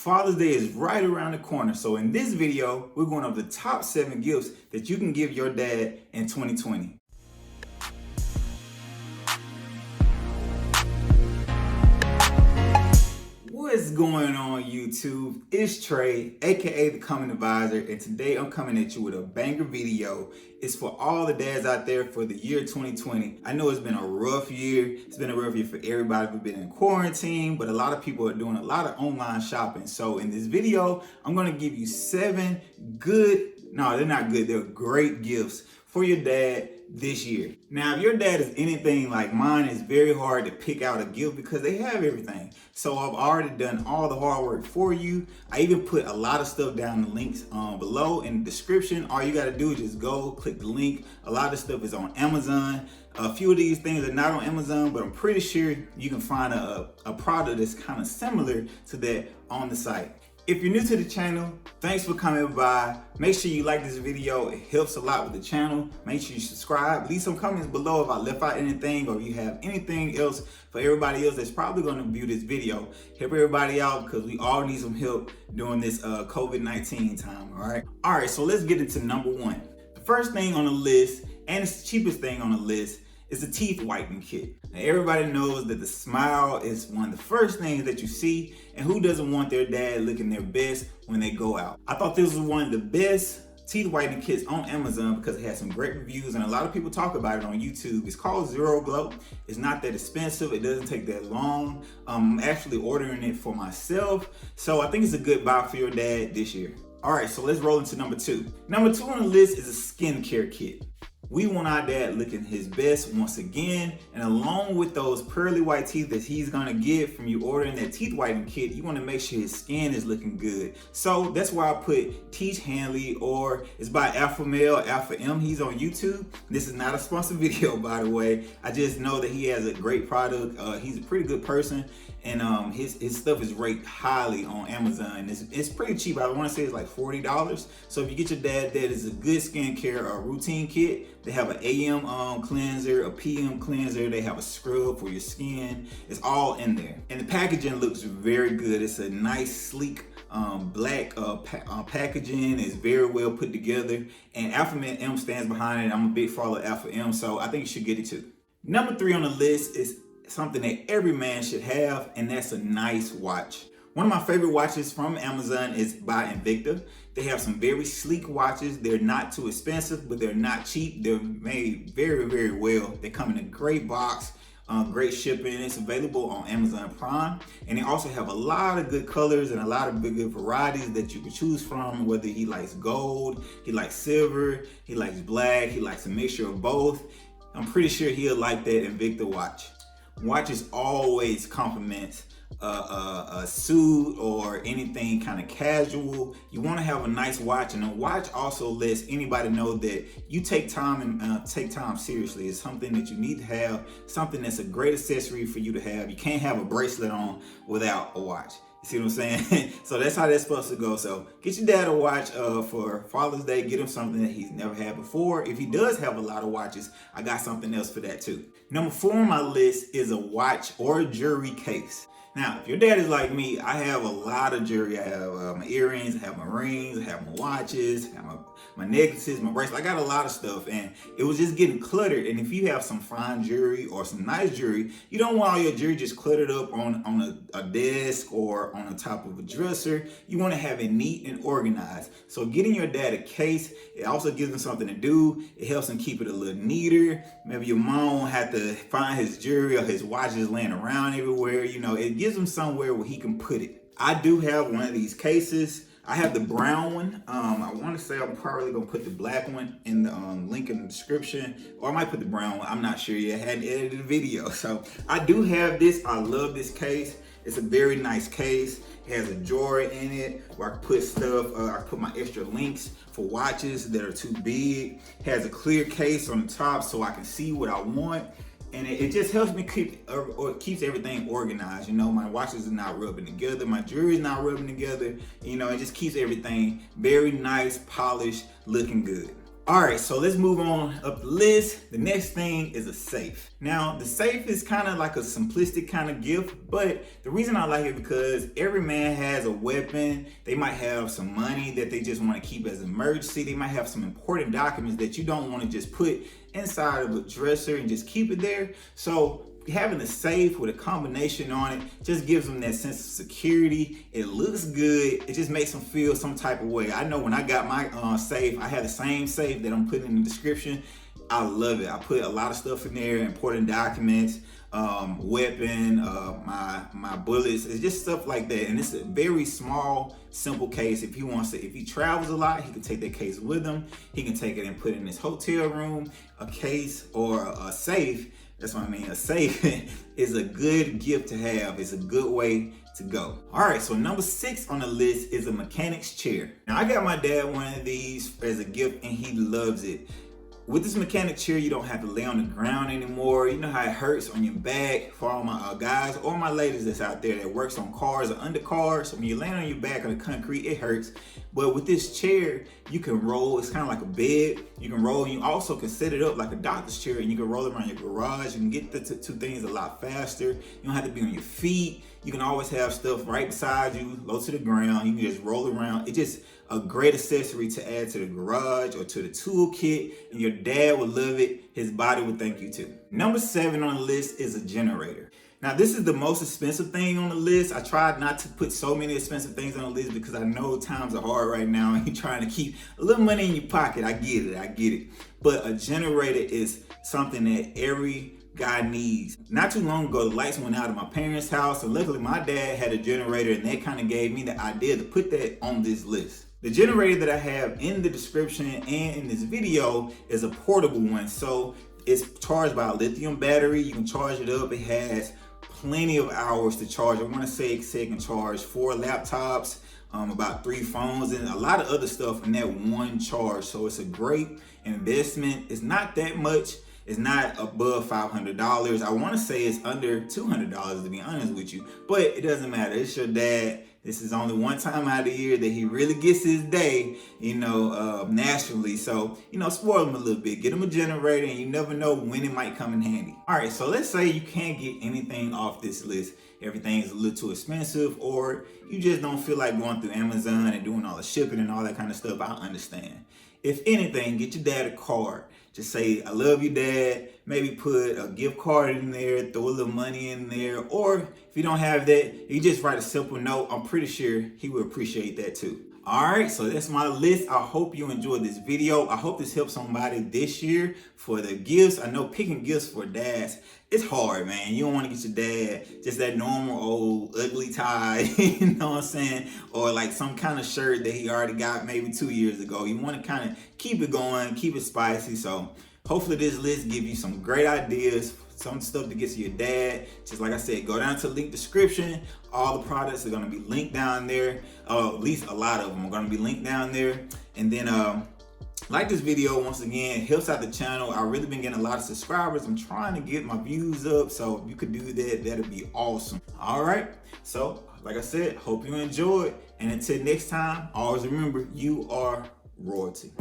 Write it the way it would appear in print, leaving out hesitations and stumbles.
Father's Day is right around the corner, so in this video, we're going over the top 7 gifts that you can give your dad in 2020. What's going on YouTube? It's Trey, aka the Coming Advisor, and today I'm coming at you with a banger video. It's for all the dads out there for the year 2020. I know it's been a rough year. It's been a rough year for everybody. We've been in quarantine, but a lot of people are doing a lot of online shopping. So in this video, I'm gonna give you 7 good, no, they're not good, they're great gifts for your dad this year. Now, if your dad is anything like mine, it's very hard to pick out a gift because they have everything. So I've already done all the hard work for you. I even put a lot of stuff down in the links below in the description. All you gotta do is just go click the link. A lot of stuff is on Amazon. A few of these things are not on Amazon, but I'm pretty sure you can find a product that's kind of similar to that on the site. If you're new to the channel, thanks for coming by. Make sure you like this video. It helps a lot with the channel. Make sure you subscribe. Leave some comments below if I left out anything or if you have anything else for everybody else that's probably going to view this video. Help everybody out because we all need some help during this COVID-19 time, all right? All right, so let's get into number 1. The first thing on the list, and it's the cheapest thing on the list, is the teeth whitening kit. Now, everybody knows that the smile is one of the first things that you see, and who doesn't want their dad looking their best when they go out? I thought this was one of the best teeth whitening kits on Amazon because it has some great reviews and a lot of people talk about it on YouTube. It's called Zero Glow. It's not that expensive. It doesn't take that long. I'm actually ordering it for myself. So I think it's a good buy for your dad this year. All right, so let's roll into number 2. Number 2 on the list is a skincare kit. We want our dad looking his best once again, and along with those pearly white teeth that he's gonna get from you ordering that teeth whitening kit, you wanna make sure his skin is looking good. So that's why I put Teach Hanley, or it's by Alpha Male, Alpha M. He's on YouTube. This is not a sponsored video, by the way. I just know that he has a great product. He's a pretty good person, and his stuff is rated highly on Amazon. It's pretty cheap. I wanna say it's like $40. So if you get your dad that is a good skincare or routine kit, they have an AM cleanser, a PM cleanser. They have a scrub for your skin. It's all in there. And the packaging looks very good. It's a nice, sleek, black packaging. It's very well put together. And Alpha M stands behind it. I'm a big follower of Alpha M, so I think you should get it too. Number 3 on the list is something that every man should have, and that's a nice watch. One of my favorite watches from Amazon is by Invicta. They have some very sleek watches. They're not too expensive, but they're not cheap. They're made very, very well. They come in a great box, great shipping. It's available on Amazon Prime. And they also have a lot of good colors and a lot of good varieties that you can choose from, whether he likes gold, he likes silver, he likes black, he likes a mixture of both. I'm pretty sure he'll like that Invicta watch. Watches always complement a suit or anything kind of casual. You want to have a nice watch, and a watch also lets anybody know that you take time and take time seriously. It's something that you need to have, something that's a great accessory for you to have. You can't have a bracelet on without a watch. You see what I'm saying? So that's how that's supposed to go. So get your dad a watch for Father's Day. Get him something that he's never had before. If he does have a lot of watches, I got something else for that too. Number 4 on my list is a watch or a jewelry case. Now, if your dad is like me, I have a lot of jewelry. I have my earrings, I have my rings, I have my watches, I have my necklaces, my bracelets. I got a lot of stuff, and it was just getting cluttered. And if you have some fine jewelry or some nice jewelry, you don't want all your jewelry just cluttered up on a desk or on the top of a dresser. You want to have it neat and organized. So getting your dad a case, it also gives him something to do. It helps him keep it a little neater. Maybe your mom won't have to find his jewelry or his watches laying around everywhere. You know, it gives him somewhere where he can put it. I do have one of these cases. I have the brown one. I want to say I'm probably gonna put the black one in the link in the description, or I might put the brown one. I'm not sure yet. I hadn't edited the video, so I do have this. I love this case. It's a very nice case. It has a drawer in it where I can put stuff. I put my extra links for watches that are too big. It has a clear case on the top so I can see what I want. And it just helps me keeps everything organized. You know, my watches are not rubbing together, my jewelry is not rubbing together. You know, it just keeps everything very nice, polished, looking good. All right, so let's move on up the list. The next thing is a safe. Now, the safe is kind of like a simplistic kind of gift, but the reason I like it because every man has a weapon. They might have some money that they just want to keep as an emergency. They might have some important documents that you don't want to just put inside of a dresser and just keep it there. So having a safe with a combination on it just gives them that sense of security. It looks good. It just makes them feel some type of way. I know when I got my safe, I had the same safe that I'm putting in the description. I love it. I put a lot of stuff in there, important documents, weapon, my bullets. It's just stuff like that. And it's a very small, simple case. If he travels a lot, he can take that case with him. He can take it and put it in his hotel room. A case or a safe, that's what I mean. A safe is a good gift to have. It's a good way to go. All right, so number 6 on the list is a mechanic's chair. Now, I got my dad one of these as a gift and he loves it. With this mechanic chair, you don't have to lay on the ground anymore. You know how it hurts on your back for all my guys or my ladies that's out there that works on cars or under cars. So when you're laying on your back on the concrete, it hurts. But with this chair, you can roll. It's kind of like a bed. You can roll, and you also can set it up like a doctor's chair, and you can roll it around your garage. You can get the two things a lot faster. You don't have to be on your feet. You can always have stuff right beside you, low to the ground. You can just roll around. It's just a great accessory to add to the garage or to the toolkit, and your dad would love it. His body would thank you too. Number 7 on the list is a generator. Now, this is the most expensive thing on the list. I tried not to put so many expensive things on the list because I know times are hard right now and you're trying to keep a little money in your pocket. I get it. But a generator is something that every guy needs. Not too long ago, the lights went out at my parents' house, and luckily my dad had a generator, and that kind of gave me the idea to put that on this list. The generator that I have in the description and in this video is a portable one. So it's charged by a lithium battery. You can charge it up. It has plenty of hours to charge. I want to say it can charge 4 laptops, about 3 phones, and a lot of other stuff in that one charge. So it's a great investment. It's not that much. It's not above $500. I want to say it's under $200 to be honest with you, but it doesn't matter. It's your dad. This is only one time out of the year that he really gets his day, naturally. So, spoil him a little bit. Get him a generator, and you never know when it might come in handy. All right, so let's say you can't get anything off this list. Everything's a little too expensive, or you just don't feel like going through Amazon and doing all the shipping and all that kind of stuff. I understand. If anything, get your dad a card. Just say, I love you, Dad. Maybe put a gift card in there, throw a little money in there. Or if you don't have that, you just write a simple note. I'm pretty sure he will appreciate that too. All right, so that's my list. I hope you enjoyed this video. I hope this helps somebody this year for the gifts. I know picking gifts for dads, it's hard, man. You don't want to get your dad just that normal old ugly tie, you know what I'm saying? Or like some kind of shirt that he already got maybe 2 years ago. You want to kind of keep it going, keep it spicy. So hopefully this list gives you some great ideas, some stuff to get to your dad. Just like I said, go down to the link description. All the products are going to be linked down there. At least a lot of them are going to be linked down there. And then like this video once again, helps out the channel. I've really been getting a lot of subscribers. I'm trying to get my views up, so if you could do that, that'd be awesome. All right, so like I said, hope you enjoyed, and until next time, always remember, you are royalty.